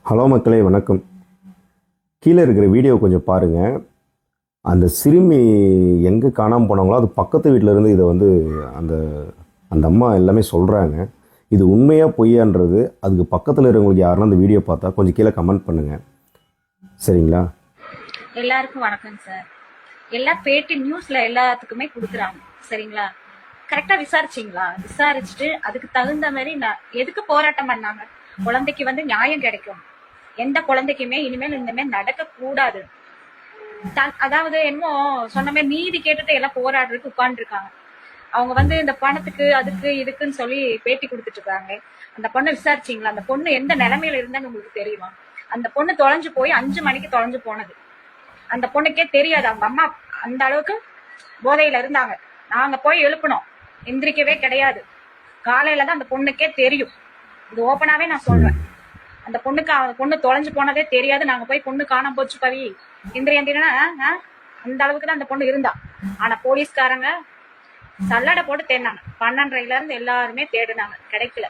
Hello மக்களே, வணக்கம். கீழே இருக்கிற வீடியோ கொஞ்சம் பாருங்கள். அந்த சிறுமி எங்கே காணாமல் போனாங்களோ அது பக்கத்து வீட்டில் இருந்து இதை அந்த அந்த அம்மா எல்லாமே சொல்கிறாங்க. இது உண்மையாக பொய்யான்றது அதுக்கு பக்கத்தில் இருக்கிறவங்களுக்கு யாருன்னா அந்த வீடியோ பார்த்தா கொஞ்சம் கீழே கமெண்ட் பண்ணுங்கள், சரிங்களா? எல்லாருக்கும் வணக்கம் சார். எல்லா பேட்டி நியூஸ்ல எல்லாத்துக்குமே கொடுக்குறாங்க, சரிங்களா? கரெக்டா விசாரிச்சிங்களா? விசாரிச்சுட்டு அதுக்கு தகுந்த மாதிரி எதுக்கு போராட்டம் பண்ணாங்க? குழந்தைக்கு நியாயம் கிடைக்கும். எந்த குழந்தைக்குமே இனிமேல் இந்த மாதிரி நடக்க கூடாது. அதாவது என்னமோ சொன்ன மாதிரி நீதி கேட்டுட்டு எல்லாம் போராடுறதுக்கு உட்கார்ந்து இருக்காங்க. அவங்க இந்த பணத்துக்கு அதுக்கு இதுக்குன்னு சொல்லி பேட்டி கொடுத்துட்டு இருக்காங்க. அந்த பொண்ணை விசாரிச்சிங்களா? அந்த பொண்ணு எந்த நிலைமையில இருந்தான்னு உங்களுக்கு தெரியுமா? அந்த பொண்ணு தொலைஞ்சு போய் 5 மணிக்கு தொலைஞ்சு போனது. அந்த பொண்ணுக்கே தெரியாது. அவங்க அம்மா அந்த அளவுக்கு போதையில இருந்தாங்க. நாங்க போய் எழுப்பணும், எந்திரிக்கவே கிடையாது. காலையில தான் அந்த பொண்ணுக்கே தெரியும். இது ஓப்பனாவே நான் சொல்றேன். அந்த பொண்ணு தொலைஞ்சு போனதே தெரியாது. நாங்க போய் பொண்ணு காணாம போச்சு பவி எந்திரினா அந்த அளவுக்கு தான் அந்த பொண்ணு இருந்தா. ஆனா போலீஸ்காரங்க சல்லடை போட்டு தேடினாங்க. 12:30 இருந்து எல்லாருமே தேடினாங்க, கிடைக்கல.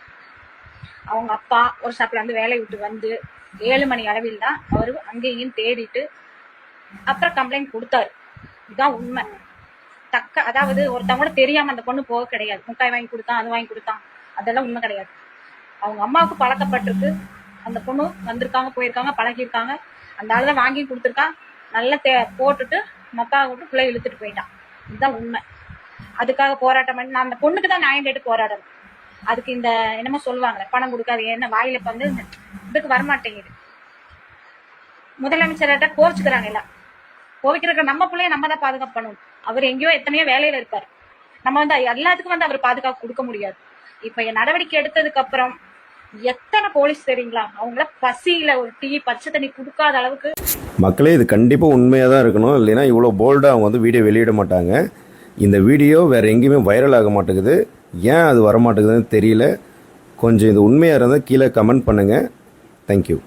அவங்க அப்பா ஒரு ஷாப்ல வேலையை விட்டு 7 மணி அளவில் தான் அவரு அங்கேயும் தேடிட்டு அப்புறம் கம்ப்ளைண்ட் கொடுத்தாரு. இதுதான் உண்மை. அதாவது ஒருத்தவங்க தெரியாம அந்த பொண்ணு போக கிடையாது. முட்டாய் வாங்கி கொடுத்தான், அது வாங்கி கொடுத்தான், அதெல்லாம் உண்மை கிடையாது. அவங்க அம்மாவுக்கு பழக்கப்பட்டிருக்கு. அந்த பொண்ணு வந்திருக்காங்க, போயிருக்காங்க, பழகிருக்காங்க. அந்த ஆளுதான் வாங்கி கொடுத்துருக்கான். நல்லா போட்டுட்டு மப்பா விட்டு பிள்ளை இழுத்துட்டு போயிட்டான். இதுதான் உண்மை. அதுக்காக போராட்டம் பண்ணி நான் அந்த பொண்ணுக்கு தான் நியாயம் கேட்டு போராடணும். அதுக்கு இந்த என்னமோ சொல்லுவாங்களே, பணம் கொடுக்காது என்ன வாயில இதுக்கு வரமாட்டேங்குது. முதலமைச்சர்கிட்ட கோவிச்சுக்கிறாங்க எல்லாம். கோவிக்கிறதுக்கு நம்ம பிள்ளைய நம்ம தான் பாதுகாப்பு பண்ணணும். அவர் எங்கேயோ எத்தனையோ வேலையில இருப்பாரு. நம்ம எல்லாத்துக்கும் அவர் பாதுகாப்பு கொடுக்க முடியாது. இப்ப நடவடிக்கை எடுத்ததுக்கு அப்புறம் எத்தனை போலீஸ் தெரியுங்களா? அவங்கள பசியில ஒரு டீ பச்சை தண்ணி கொடுக்காத அளவுக்கு. மக்களே, இது கண்டிப்பாக உண்மையாக தான் இருக்கணும். இல்லைன்னா இவ்வளோ போல்டாக அவங்க வீடியோ வெளியிட மாட்டாங்க. இந்த வீடியோ வேறு எங்கேயுமே வைரல் ஆக மாட்டேங்குது. ஏன் அது வர மாட்டேங்குதுன்னு தெரியல. கொஞ்சம் இது உண்மையாக இருந்தால் கீழே கமெண்ட் பண்ணுங்கள். தேங்க்யூ.